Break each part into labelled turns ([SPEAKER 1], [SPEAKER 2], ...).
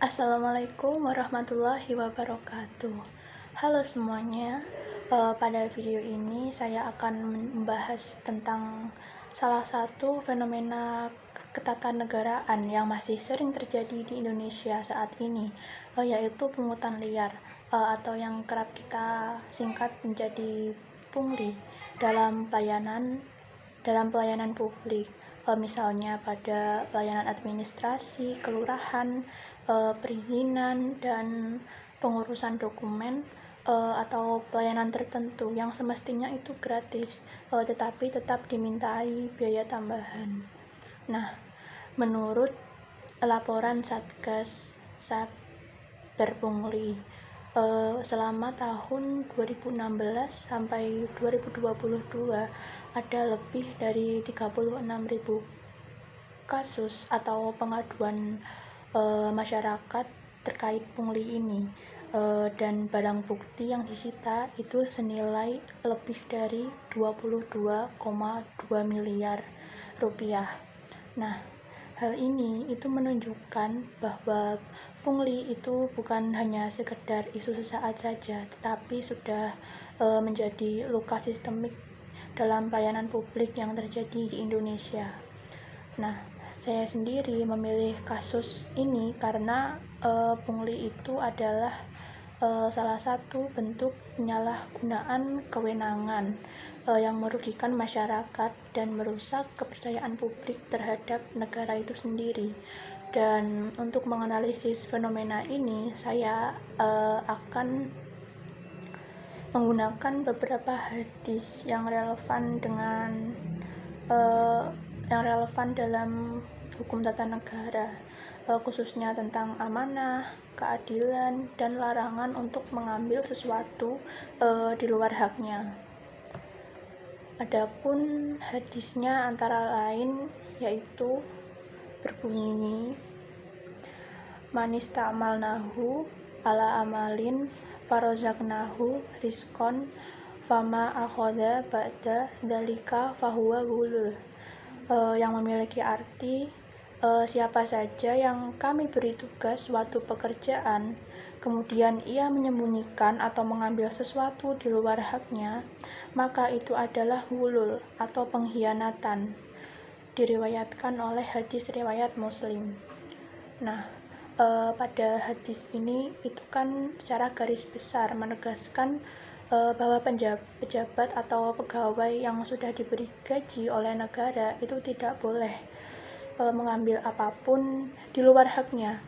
[SPEAKER 1] Assalamualaikum warahmatullahi wabarakatuh. Halo semuanya, pada video ini saya akan membahas tentang salah satu fenomena ketatanegaraan yang masih sering terjadi di Indonesia saat ini, yaitu pungutan liar, atau yang kerap kita singkat menjadi pungli dalam pelayanan publik, misalnya pada pelayanan administrasi, kelurahan, perizinan, dan pengurusan dokumen, atau pelayanan tertentu yang semestinya itu gratis, tetapi tetap dimintai biaya tambahan. Nah, menurut laporan Satgas Cyberpungli, selama tahun 2016 sampai 2022 ada lebih dari 36.000 kasus atau pengaduan masyarakat terkait pungli ini, dan barang bukti yang disita itu senilai lebih dari 22,2 miliar rupiah. Nah, hal ini itu menunjukkan bahwa pungli itu bukan hanya sekedar isu sesaat saja, tetapi sudah menjadi luka sistemik dalam pelayanan publik yang terjadi di Indonesia. Nah, saya sendiri memilih kasus ini karena pungli itu adalah salah satu bentuk penyalahgunaan kewenangan yang merugikan masyarakat dan merusak kepercayaan publik terhadap negara itu sendiri. Dan untuk menganalisis fenomena ini, saya akan menggunakan beberapa hadis yang relevan dalam hukum tata negara, khususnya tentang amanah, keadilan, dan larangan untuk mengambil sesuatu di luar haknya. Adapun hadisnya antara lain yaitu berbunyi, manis ta'malnahu ala amalin farozaknahu rizkon fama akhoda ba'da dalika fahuwa gulul, yang memiliki arti siapa saja yang kami beri tugas suatu pekerjaan, kemudian ia menyembunyikan atau mengambil sesuatu di luar haknya, maka itu adalah gulul atau pengkhianatan. Diriwayatkan oleh hadis riwayat Muslim. Nah, pada hadis ini itu kan secara garis besar menegaskan bahwa pejabat atau pegawai yang sudah diberi gaji oleh negara itu tidak boleh mengambil apapun di luar haknya,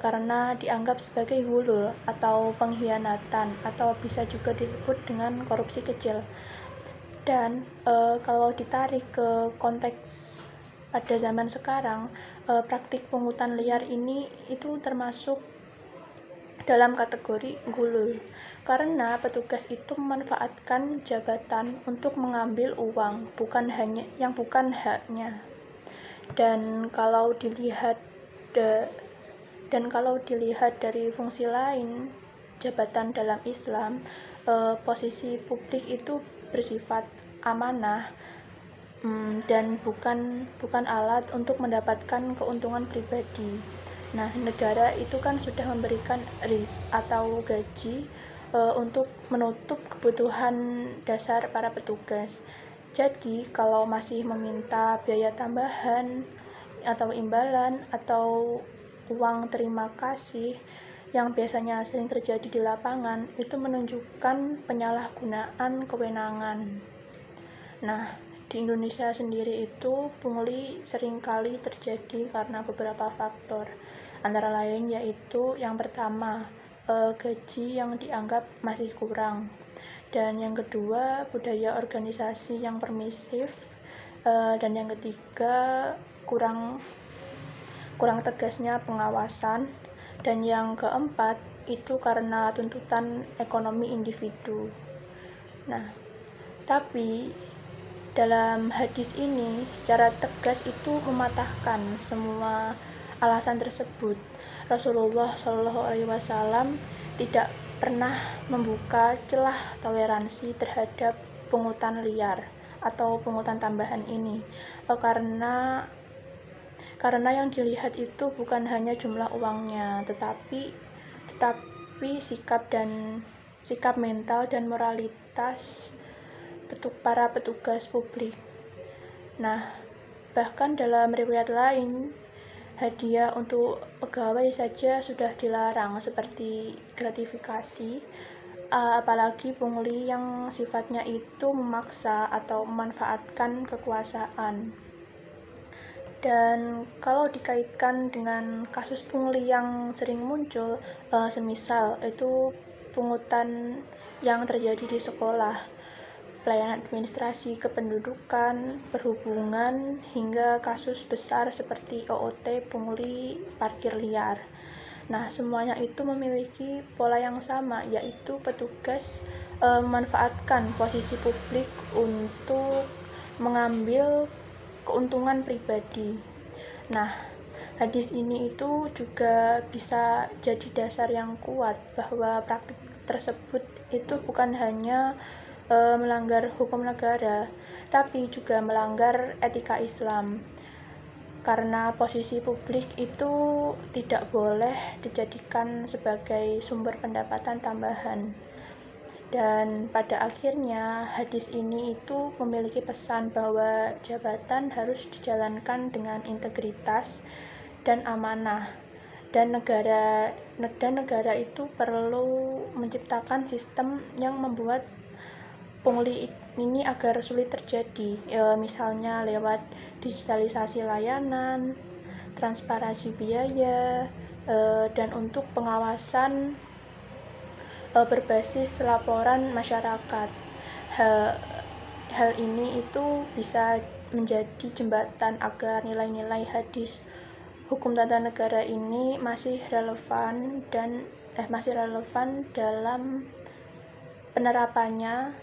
[SPEAKER 1] karena dianggap sebagai gulul atau pengkhianatan, atau bisa juga disebut dengan korupsi kecil. Dan kalau ditarik ke konteks pada zaman sekarang, praktik pungutan liar ini itu termasuk dalam kategori gulul, karena petugas itu memanfaatkan jabatan untuk mengambil uang yang bukan haknya. Dan kalau dilihat dari fungsi lain jabatan dalam Islam, posisi publik itu bersifat amanah, dan bukan alat untuk mendapatkan keuntungan pribadi. Nah, negara itu kan sudah memberikan rizq atau gaji untuk menutup kebutuhan dasar para petugas. Jadi, kalau masih meminta biaya tambahan atau imbalan atau uang terima kasih yang biasanya sering terjadi di lapangan, itu menunjukkan penyalahgunaan kewenangan. Nah, di Indonesia sendiri itu pungli seringkali terjadi karena beberapa faktor, antara lain yaitu yang pertama, gaji yang dianggap masih kurang, dan yang kedua, budaya organisasi yang permisif, dan yang ketiga, kurang tegasnya pengawasan, dan yang keempat itu karena tuntutan ekonomi individu. Nah, tapi dalam hadis ini secara tegas itu mematahkan semua alasan tersebut. Rasulullah SAW tidak pernah membuka celah toleransi terhadap pungutan liar atau pungutan tambahan ini, karena karena yang dilihat itu bukan hanya jumlah uangnya, tetapi sikap mental dan moralitas para petugas publik. Nah, bahkan dalam riwayat lain, hadiah untuk pegawai saja sudah dilarang, seperti gratifikasi, apalagi pungli yang sifatnya itu memaksa atau memanfaatkan kekuasaan. Dan kalau dikaitkan dengan kasus pungli yang sering muncul, semisal itu pungutan yang terjadi di sekolah, pelayanan administrasi kependudukan, perhubungan, hingga kasus besar seperti OOT, pungli parkir liar. Nah, semuanya itu memiliki pola yang sama, yaitu petugas memanfaatkan posisi publik untuk mengambil keuntungan pribadi. Nah, hadis ini itu juga bisa jadi dasar yang kuat bahwa praktik tersebut itu bukan hanya melanggar hukum negara, tapi juga melanggar etika Islam. Karena posisi publik itu tidak boleh dijadikan sebagai sumber pendapatan tambahan. Dan pada akhirnya hadis ini itu memiliki pesan bahwa jabatan harus dijalankan dengan integritas dan amanah, dan negara itu perlu menciptakan sistem yang membuat pungli ini agar sulit terjadi, misalnya lewat digitalisasi layanan, transparansi biaya, dan untuk pengawasan berbasis laporan masyarakat. Hal ini itu bisa menjadi jembatan agar nilai-nilai hadis hukum tata negara ini masih relevan dalam penerapannya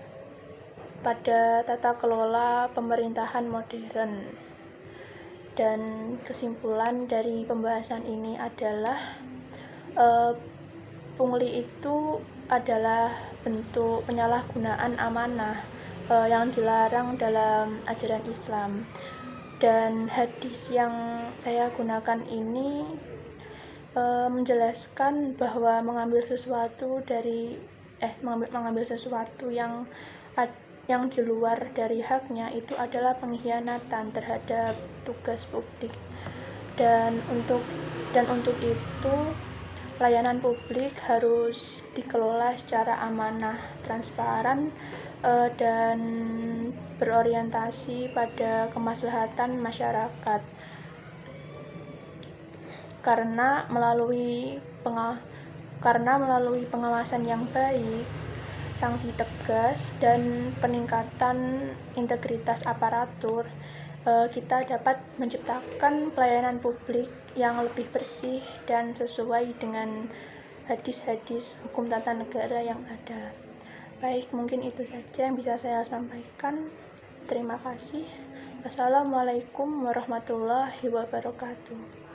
[SPEAKER 1] pada tata kelola pemerintahan modern. Dan kesimpulan dari pembahasan ini adalah pungli itu adalah bentuk penyalahgunaan amanah yang dilarang dalam ajaran Islam. Dan hadis yang saya gunakan ini menjelaskan bahwa mengambil sesuatu yang di luar dari haknya itu adalah pengkhianatan terhadap tugas publik. Dan untuk itu layanan publik harus dikelola secara amanah, transparan, dan berorientasi pada kemaslahatan masyarakat. Karena melalui pengawasan yang baik, sanksi tegas, dan peningkatan integritas aparatur, kita dapat menciptakan pelayanan publik yang lebih bersih dan sesuai dengan hadis-hadis hukum tata negara yang ada. Baik, mungkin itu saja yang bisa saya sampaikan. Terima kasih. Wassalamualaikum warahmatullahi wabarakatuh.